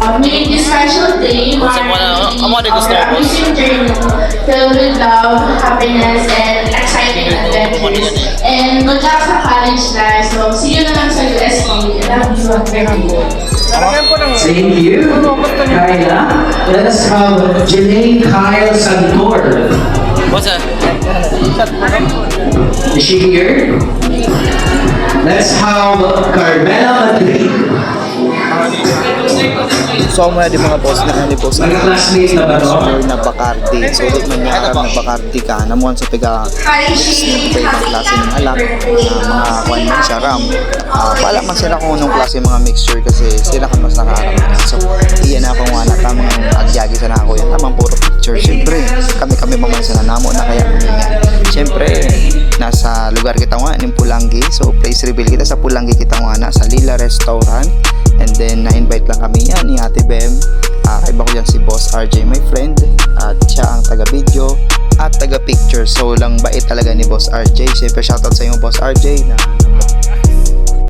May this special day journey filled with love, happiness, and exciting adventures. And good luck sa college life. So, see you na lang sa UST. Thank you, Kyla. Let us have Janae Kyle Santor. What's that? Is she here? Let's have Carmela Madrid. So muna di mga boss na ni boss Mga classmates na ba no? na Bacardi. So di man niya aram na Bacardi ka namuan sa taga favorite klase ng alak mga kwan man siya ram. Pala man sila kung anong klase mga mixture kasi sila kan mas nakaaram. So iyan ako nga na tamang agyagi sa nako yan tamang puro picture. Siyempre kami man sa nanamo na kaya yan. Siyempre nasa lugar kita nga ng Pulangi. So place reveal kita sa Pulangi kita nga na sa Lila Restaurant. And then na-invite lang kami yan ni Ate Bem. Kaiba ko yan si Boss RJ my friend. At siya ang taga-video at taga-picture. So lang bait talaga ni Boss RJ. Siyempre shoutout sa iyo Boss RJ na